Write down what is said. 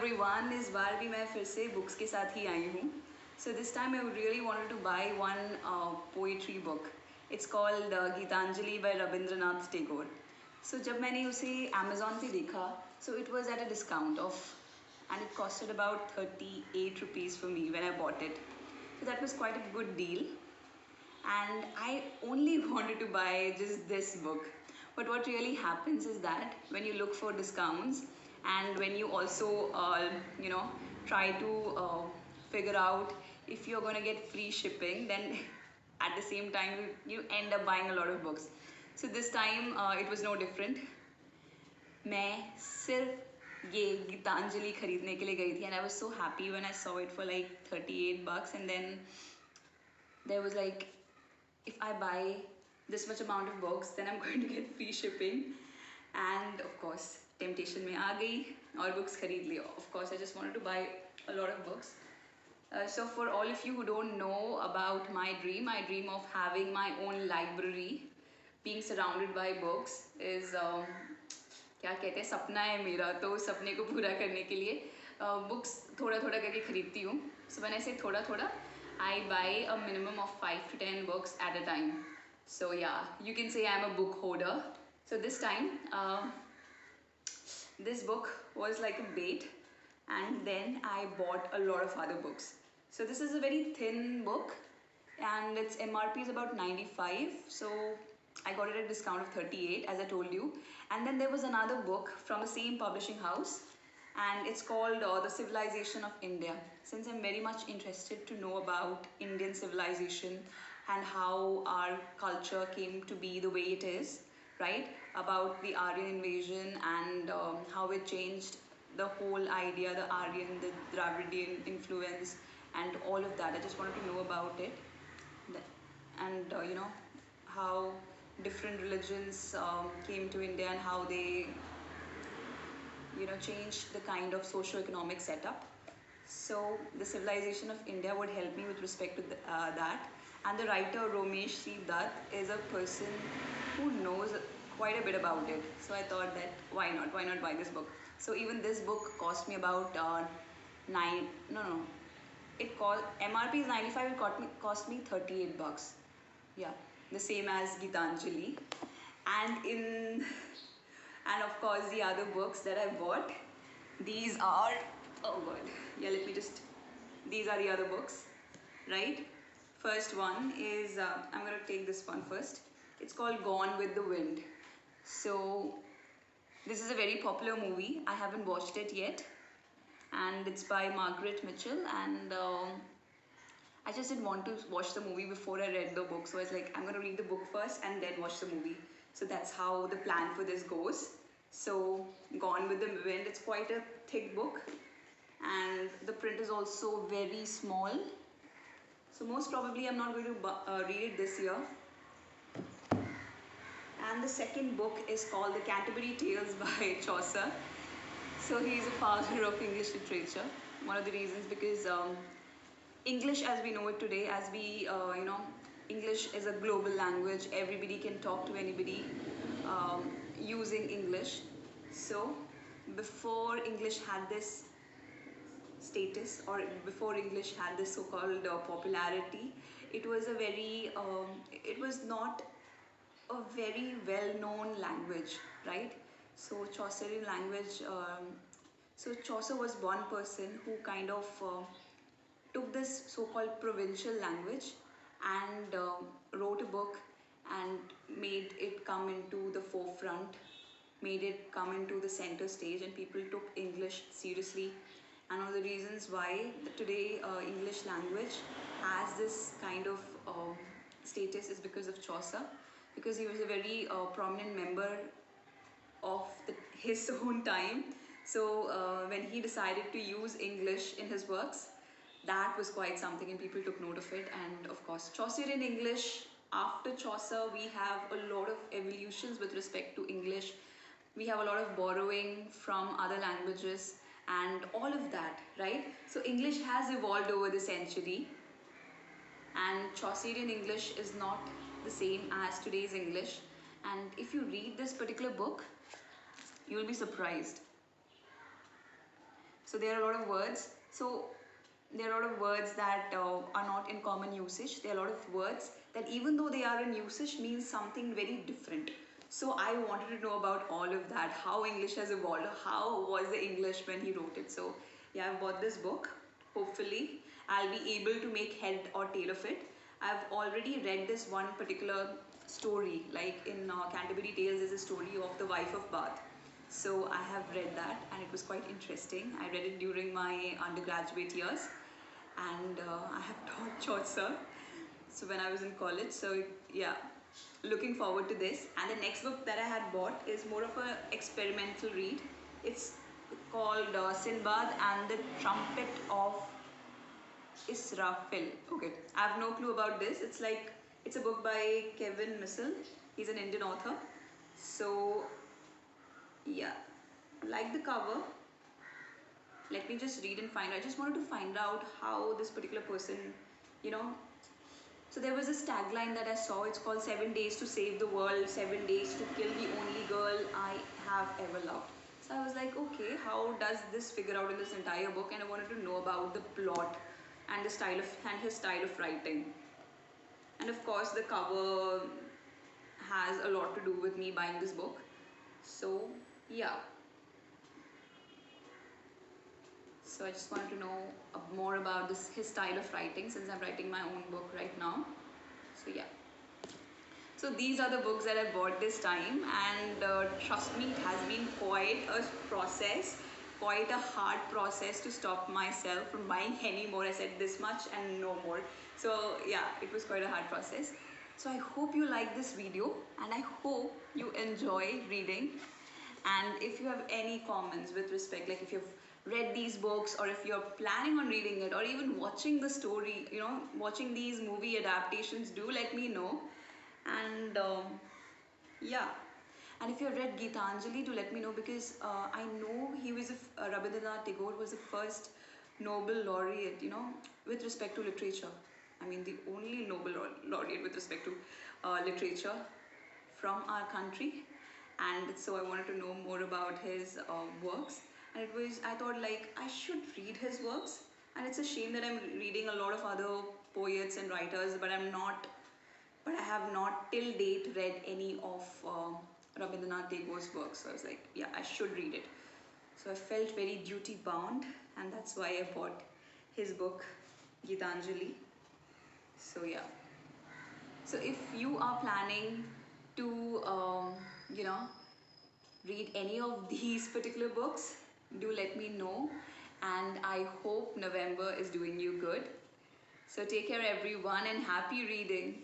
Everyone, इस बार भी मैं फिर से बुक्स के साथ ही आई हूँ. So this time I really wanted to buy one poetry book. It's called Geetanjali by Rabindranath Tagore. So जब मैंने उसे Amazon पे देखा, so it was at a discount of, and it costed about 38 rupees for me when I bought it. So that was quite a good deal. And I only wanted to buy just this book. But what really happens is that when you look for discounts and when you also, try to figure out if you're going to get free shipping, then at the same time you end up buying a lot of books. So this time it was no different. मैं सिर्फ ये गीतांजलि खरीदने के लिए गई थी, and I was so happy when I saw it for like 38 bucks, and then there was like, if I buy this much amount of books, then I'm going to get free shipping. And of course, temptation में आ गई और books खरीद ली. Of course, I just wanted to buy a lot of books. So for all of you who don't know about my dream of having my own library, being surrounded by books is क्या कहते हैं, सपना है मेरा. तो सपने को पूरा करने के लिए बुक्स थोड़ा थोड़ा करके खरीदती हूँ. So when I say थोड़ा थोड़ा, I buy a minimum of 5 to 10 books at a time. So yeah, you can say I'm a book hoarder. So this time, this book was like a bait, and then I bought a lot of other books. So this is a very thin book, and its MRP is about 95. So I got it at a discount of 38, as I told you. And then there was another book from the same publishing house, and it's called The Civilization of India. Since I'm very much interested to know about Indian civilization and how our culture came to be the way it is, right? About the Aryan invasion and how it changed the whole idea, the Aryan, the Dravidian influence, and all of that. I just wanted to know about it, and how different religions came to India and how they changed the kind of socio-economic setup. So the Civilization of India would help me with respect to that. And the writer Romesh C. Dutt is a person who knows quite a bit about it. So I thought that why not buy this book. So even this book cost me about it cost, MRP is 95, it cost me 38 bucks. Yeah, the same as Gitanjali. And of course the other books that I bought, these are, oh god, yeah, these are the other books, right? First one is, I'm gonna take this one first. It's called Gone with the Wind. So this is a very popular movie. I haven't watched it yet, and it's by Margaret Mitchell, and I just didn't want to watch the movie before I read the book. So I was like, I'm gonna read the book first and then watch the movie. So that's how the plan for this goes. So Gone with the Wind, it's quite a thick book, and the print is also very small. So most probably I'm not going to read it this year. And the second book is called The Canterbury Tales by Chaucer. So he is a father of English literature. One of the reasons, because English as we know it today, as we, English is a global language. Everybody can talk to anybody using English. So before English had this status, or before English had this so-called popularity, it was a very, it was not a very well-known language, right? So Chaucerian language, so Chaucer was one person who kind of took this so-called provincial language and wrote a book and made it come into the forefront, made it come into the center stage, and people took English seriously. And one of the reasons why today English language has this kind of status is because of Chaucer, because he was a very prominent member of his own time. So when he decided to use English in his works, that was quite something, and people took note of it. And of course, Chaucerian English, after Chaucer, we have a lot of evolutions with respect to English. We have a lot of borrowing from other languages and all of that, right? So English has evolved over the century, and Chaucerian English is not the same as today's English. And if you read this particular book, you will be surprised. So there are a lot of words. So there are a lot of words that are not in common usage. There are a lot of words that even though they are in usage means something very different. So I wanted to know about all of that, how English has evolved, how was the English when he wrote it. So yeah, I've bought this book. Hopefully I'll be able to make head or tail of it. I've already read this one particular story, like in Canterbury Tales is a story of the wife of Bath. So I have read that and it was quite interesting. I read it during my undergraduate years, and I have taught Chaucer. So when I was in college, so yeah, looking forward to this. And the next book that I had bought is more of an experimental read. It's called Sinbad and the Trumpet of Israfil. Okay, I have no clue about this. It's a book by Kevin Missel. He's an Indian author. So yeah, like the cover. Let me just read and find. I just wanted to find out how this particular person, you know. So there was this tagline that I saw. It's called 7 days to save the world, 7 days to kill the only girl I have ever loved. So I was like, okay, how does this figure out in this entire book? And I wanted to know about the plot and the style of and his style of writing. And of course, the cover has a lot to do with me buying this book. So yeah. So I just wanted to know more about his style of writing, since I'm writing my own book right now. So yeah. So these are the books that I bought this time, and trust me, it has been quite a process, quite a hard process to stop myself from buying any more. I said this much and no more. So yeah, it was quite a hard process. So I hope you like this video, and I hope you enjoy reading. And if you have any comments with respect, like if you've read these books, or if you're planning on reading it, or even watching the story, watching these movie adaptations, do let me know. And yeah, and if you've read Gitanjali, do let me know, because I know he was Rabindranath Tagore was the first Nobel laureate, with respect to literature. I mean, the only Nobel laureate with respect to literature from our country. And so I wanted to know more about his works. And I thought, like, I should read his works. And it's a shame that I'm reading a lot of other poets and writers, but I have not till date read any of Rabindranath Tagore's works. So I was like, yeah, I should read it. So I felt very duty bound, and that's why I bought his book, Gitanjali. So yeah. So if you are planning to, read any of these particular books, do let me know. And I hope November is doing you good. So take care everyone, and happy reading.